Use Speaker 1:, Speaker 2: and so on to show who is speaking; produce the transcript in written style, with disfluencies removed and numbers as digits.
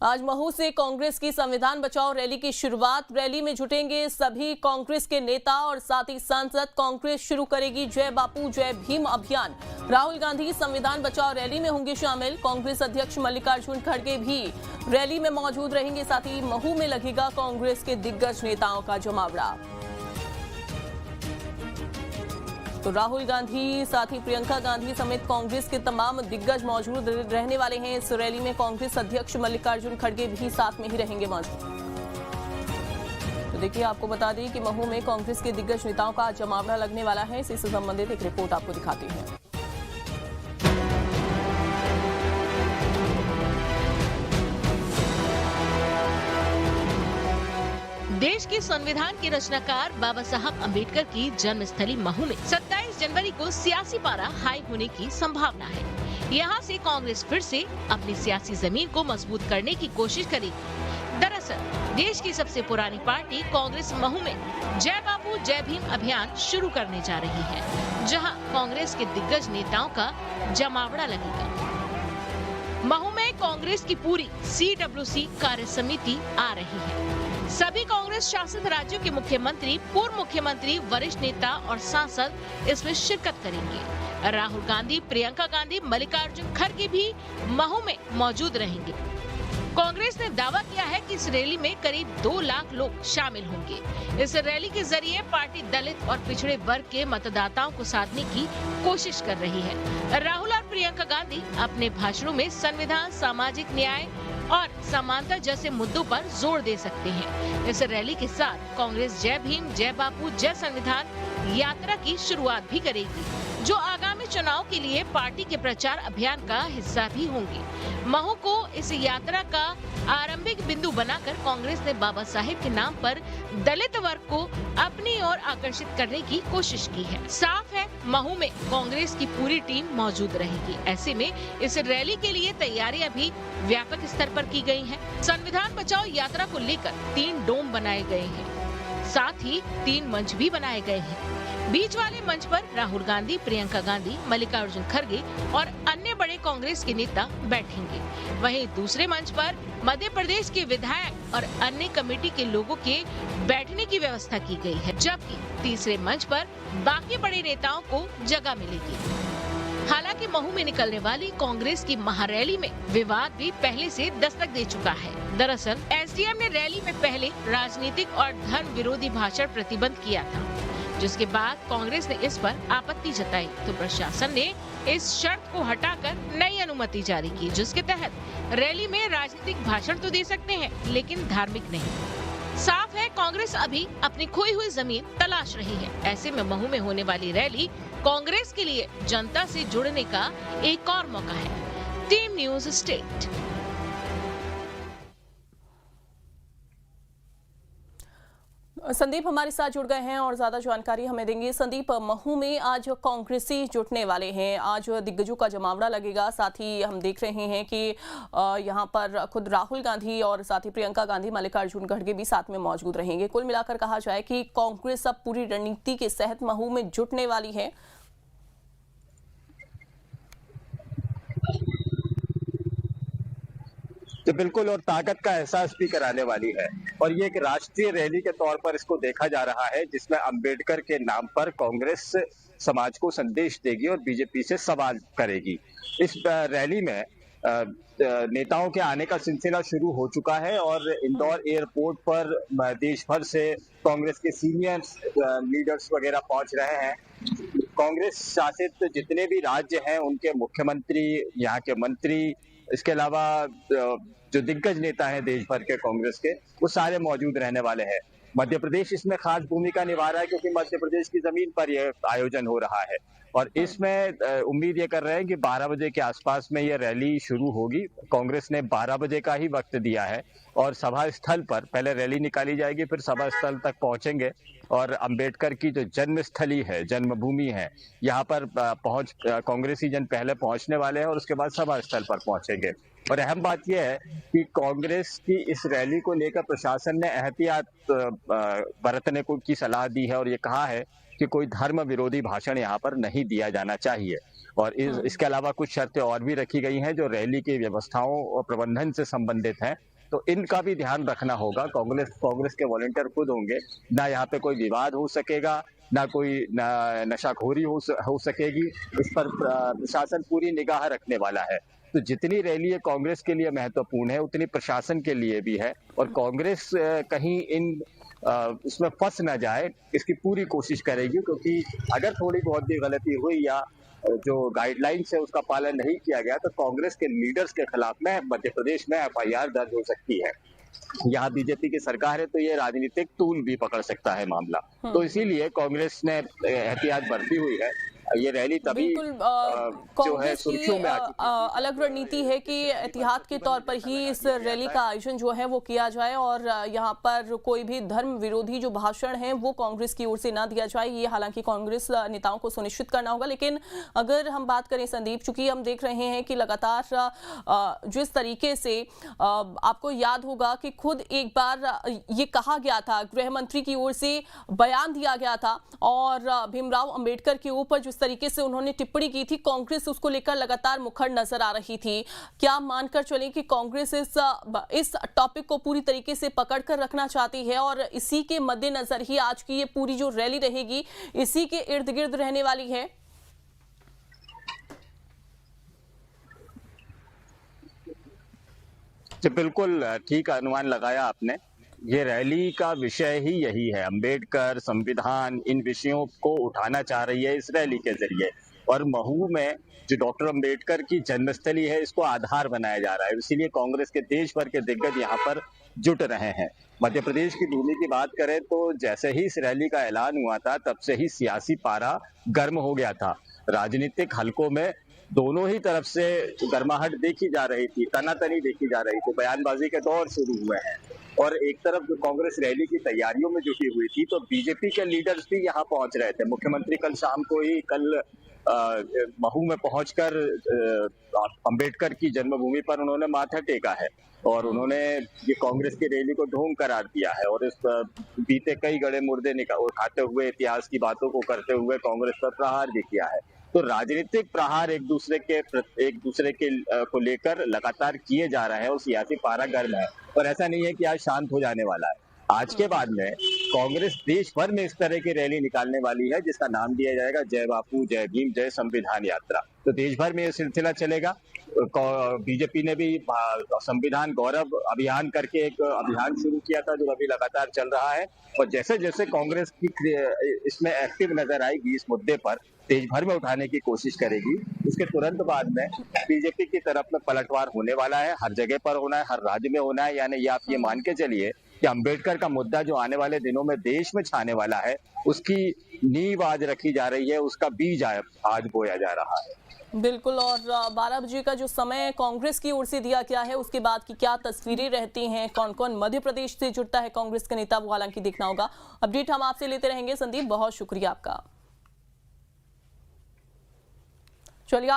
Speaker 1: आज महू से कांग्रेस की संविधान बचाओ रैली की शुरुआत। रैली में जुटेंगे सभी कांग्रेस के नेता और साथ ही सांसद। कांग्रेस शुरू करेगी जय बापू जय भीम अभियान। राहुल गांधी संविधान बचाओ रैली में होंगे शामिल। कांग्रेस अध्यक्ष मल्लिकार्जुन खड़गे भी रैली में मौजूद रहेंगे। साथ ही महू में लगेगा कांग्रेस के दिग्गज नेताओं का जमावड़ा। तो राहुल गांधी साथ ही प्रियंका गांधी समेत कांग्रेस के तमाम दिग्गज मौजूद रहने वाले हैं इस रैली में। कांग्रेस अध्यक्ष मल्लिकार्जुन खड़गे भी साथ में ही रहेंगे मौजूद। तो देखिए, आपको बता दें कि महू में कांग्रेस के दिग्गज नेताओं का जमावड़ा लगने वाला है। इससे संबंधित एक रिपोर्ट आपको दिखाते हैं।
Speaker 2: देश के संविधान के रचनाकार बाबा साहब अम्बेडकर की जन्मस्थली महू में 27 जनवरी को सियासी पारा हाई होने की संभावना है। यहाँ से कांग्रेस फिर से अपनी सियासी जमीन को मजबूत करने की कोशिश करेगी। दरअसल देश की सबसे पुरानी पार्टी कांग्रेस महू में जय बापू जय भीम अभियान शुरू करने जा रही है, जहाँ कांग्रेस के दिग्गज नेताओं का जमावड़ा लगेगा। महू में कांग्रेस की पूरी CWC कार्य समिति आ रही है। सभी कांग्रेस शासित राज्यों के मुख्यमंत्री, पूर्व मुख्यमंत्री, वरिष्ठ नेता और सांसद इसमें शिरकत करेंगे। राहुल गांधी, प्रियंका गांधी, मल्लिकार्जुन खड़गे भी महू में मौजूद रहेंगे। कांग्रेस ने दावा किया है कि इस रैली में करीब 2 लाख लोग शामिल होंगे। इस रैली के जरिए पार्टी दलित और पिछड़े वर्ग के मतदाताओं को साधने की कोशिश कर रही है। राहुल और प्रियंका गांधी अपने भाषणों में संविधान, सामाजिक न्याय और समानता जैसे मुद्दों पर जोर दे सकते हैं। इस रैली के साथ कांग्रेस जय भीम, जय बापू, जय संविधान यात्रा की शुरुआत भी करेगी, जो आगामी चुनाव के लिए पार्टी के प्रचार अभियान का हिस्सा भी होंगे। महू को इस यात्रा का आरंभिक बिंदु बनाकर कांग्रेस ने बाबा साहेब के नाम पर दलित वर्ग को अपनी ओर आकर्षित करने की कोशिश की है। साफ है, महू में कांग्रेस की पूरी टीम मौजूद रहेगी। ऐसे में इस रैली के लिए तैयारियां भी व्यापक स्तर पर की गई हैं। संविधान बचाओ यात्रा को लेकर 3 डोम बनाए गए हैं, साथ ही 3 मंच भी बनाए गए हैं। बीच वाले मंच पर राहुल गांधी, प्रियंका गांधी, मल्लिकार्जुन खड़गे और अन्य बड़े कांग्रेस के नेता बैठेंगे। वहीं दूसरे मंच पर मध्य प्रदेश के विधायक और अन्य कमेटी के लोगों के बैठने की व्यवस्था की गई है, जबकि तीसरे मंच पर बाकी बड़े नेताओं को जगह मिलेगी। हालांकि महू में निकलने वाली कांग्रेस की महारैली में विवाद भी पहले से दस्तक दे चुका है। दरअसल SDM ने रैली में पहले राजनीतिक और धर्म विरोधी भाषण प्रतिबंध किया था, जिसके बाद कांग्रेस ने इस पर आपत्ति जताई तो प्रशासन ने इस शर्त को हटाकर नई अनुमति जारी की, जिसके तहत रैली में राजनीतिक भाषण तो दे सकते हैं, लेकिन धार्मिक नहीं। साफ है, कांग्रेस अभी अपनी खोई हुई जमीन तलाश रही है। ऐसे में महू में होने वाली रैली कांग्रेस के लिए जनता से जुड़ने का एक और मौका है। Team news state.
Speaker 1: संदीप हमारे साथ जुड़ गए हैं और ज्यादा जानकारी हमें देंगे। संदीप, महू में आज कांग्रेसी जुटने वाले हैं, आज दिग्गजों का जमावड़ा लगेगा। साथ ही हम देख रहे हैं कि यहां पर खुद राहुल गांधी और साथ ही प्रियंका गांधी, मल्लिकार्जुन खड़गे भी साथ में मौजूद रहेंगे। कुल मिलाकर कहा जाए कि कांग्रेस अब पूरी रणनीति के तहत महू में जुटने वाली है।
Speaker 3: तो बिल्कुल, और ताकत का एहसास भी कराने वाली है। और ये एक राष्ट्रीय रैली के तौर पर इसको देखा जा रहा है, जिसमें अंबेडकर के नाम पर कांग्रेस समाज को संदेश देगी और बीजेपी से सवाल करेगी। इस रैली में नेताओं के आने का सिलसिला शुरू हो चुका है और इंदौर एयरपोर्ट पर देश भर से कांग्रेस के सीनियर लीडर्स वगैरह पहुंच रहे हैं। कांग्रेस शासित जितने भी राज्य हैं उनके मुख्यमंत्री, यहाँ के मंत्री, इसके अलावा जो दिग्गज नेता हैं देश भर के कांग्रेस के, वो सारे मौजूद रहने वाले हैं। मध्य प्रदेश इसमें खास भूमिका निभा रहा है, क्योंकि मध्य प्रदेश की जमीन पर यह आयोजन हो रहा है और इसमें उम्मीद ये कर रहे हैं कि 12 बजे के आसपास में ये रैली शुरू होगी। कांग्रेस ने 12 बजे का ही वक्त दिया है और सभा स्थल पर पहले रैली निकाली जाएगी, फिर सभा स्थल तक पहुंचेंगे और अंबेडकर की जो जन्मस्थली है, जन्मभूमि है, यहाँ पर कांग्रेसी जन पहले पहुंचने वाले हैं और उसके बाद सभा स्थल पर पहुंचेंगे। और अहम बात यह है कि कांग्रेस की इस रैली को लेकर प्रशासन ने एहतियात बरतने की सलाह दी है और ये कहा है कि कोई धर्म विरोधी भाषण यहाँ पर नहीं दिया जाना चाहिए। और इसके अलावा कुछ शर्तें और भी रखी गई हैं जो रैली की व्यवस्थाओं और प्रबंधन से संबंधित हैं। तो इनका भी ध्यान रखना होगा। कांग्रेस के वॉलंटियर खुद होंगे, ना यहाँ पे कोई विवाद हो सकेगा, ना कोई नशाखोरी हो सकेगी। इस पर प्रशासन पूरी निगाह रखने वाला है। तो जितनी रैली है कांग्रेस के लिए महत्वपूर्ण है, उतनी प्रशासन के लिए भी है। और कांग्रेस कहीं इसमें फंस ना जाए, इसकी पूरी कोशिश करेगी, क्योंकि अगर थोड़ी बहुत भी गलती हुई या जो गाइडलाइंस है उसका पालन नहीं किया गया तो कांग्रेस के लीडर्स के खिलाफ में मध्य प्रदेश में एफआईआर दर्ज हो सकती है। यहाँ बीजेपी की सरकार है तो ये राजनीतिक टूल भी पकड़ सकता है मामला। तो इसीलिए कांग्रेस ने एहतियात बरती हुई है। ये रैली तभी
Speaker 1: बिल्कुल
Speaker 3: जो है
Speaker 1: कांग्रेस
Speaker 3: सुर्खियों
Speaker 1: की
Speaker 3: में आ चुकी है।
Speaker 1: अलग रणनीति है कि एहतियात के तौर पर ही इस रैली का आयोजन जो है वो किया जाए और यहाँ पर कोई भी धर्म विरोधी जो भाषण है वो कांग्रेस की ओर से ना दिया जाए। ये हालांकि कांग्रेस नेताओं को सुनिश्चित करना होगा। लेकिन अगर हम बात करें संदीप, चूंकि हम देख रहे हैं कि लगातार जिस तरीके से आपको याद होगा कि खुद एक बार ये कहा गया था, गृह मंत्री की ओर से बयान दिया गया था और भीमराव अंबेडकर के ऊपर जिस तरीके से उन्होंने टिप्पणी की थी, कांग्रेस उसको लेकर लगातार मुखर नजर आ रही थी। क्या मानकर चलें कि कांग्रेस इस टॉपिक को पूरी तरीके से पकड़ कर रखना चाहती है और इसी के मद्देनजर ही आज की ये पूरी जो रैली रहेगी इसी के इर्द गिर्द रहने वाली है?
Speaker 3: जी बिल्कुल ठीक अनुमान लगाया आपने। ये रैली का विषय ही यही है, अंबेडकर, संविधान, इन विषयों को उठाना चाह रही है इस रैली के जरिए। और महू में जो डॉक्टर अंबेडकर की जन्मस्थली है, इसको आधार बनाया जा रहा है। इसीलिए कांग्रेस के देश भर के दिग्गज यहाँ पर जुट रहे हैं। मध्य प्रदेश की भूमि की बात करें तो जैसे ही इस रैली का ऐलान हुआ था, तब से ही सियासी पारा गर्म हो गया था। राजनीतिक हलकों में दोनों ही तरफ से गर्माहट देखी जा रही थी, तनातनी देखी जा रही थी, बयानबाजी के दौर शुरू हुए हैं। और एक तरफ जो कांग्रेस रैली की तैयारियों में जुटी हुई थी, तो बीजेपी के लीडर्स भी यहाँ पहुंच रहे थे। मुख्यमंत्री कल शाम को ही महू में पहुंचकर अंबेडकर की जन्मभूमि पर उन्होंने माथा टेका है और उन्होंने ये कांग्रेस की रैली को ढोंग करार दिया है। और इस बीते कई गड़े मुर्दे उठाते हुए, इतिहास की बातों को करते हुए कांग्रेस पर प्रहार भी किया है। तो राजनीतिक प्रहार एक दूसरे के को लेकर लगातार किए जा रहे हैं और सियासी पारा गर्म है। और ऐसा नहीं है कि आज शांत हो जाने वाला है। आज के बाद में कांग्रेस देश भर में इस तरह की रैली निकालने वाली है, जिसका नाम दिया जाएगा जय बापू, जय भीम, जय संविधान यात्रा। तो देश भर में यह सिलसिला चलेगा। बीजेपी ने भी संविधान गौरव अभियान करके एक अभियान शुरू किया था, जो अभी लगातार चल रहा है। और जैसे जैसे कांग्रेस की इसमें एक्टिव नजर आएगी, इस मुद्दे पर देश भर में उठाने की कोशिश करेगी, उसके तुरंत बाद में बीजेपी की तरफ में पलटवार होने वाला है। हर जगह पर होना है, हर राज्य में होना है। यानी ये आप ये मान के चलिए कि अंबेडकर का मुद्दा जो आने वाले दिनों में देश में छाने वाला है, उसकी नींव आज रखी जा रही है, उसका बीज आज बोया जा रहा है।
Speaker 1: बिल्कुल। और 12 बजे का जो समय कांग्रेस की ओर से दिया गया है, उसके बाद की क्या तस्वीरें रहती हैं, कौन कौन मध्य प्रदेश से जुड़ता है कांग्रेस के नेता, वो हालांकि देखना होगा। अपडेट हम आपसे लेते रहेंगे। संदीप, बहुत शुक्रिया आपका। चलिए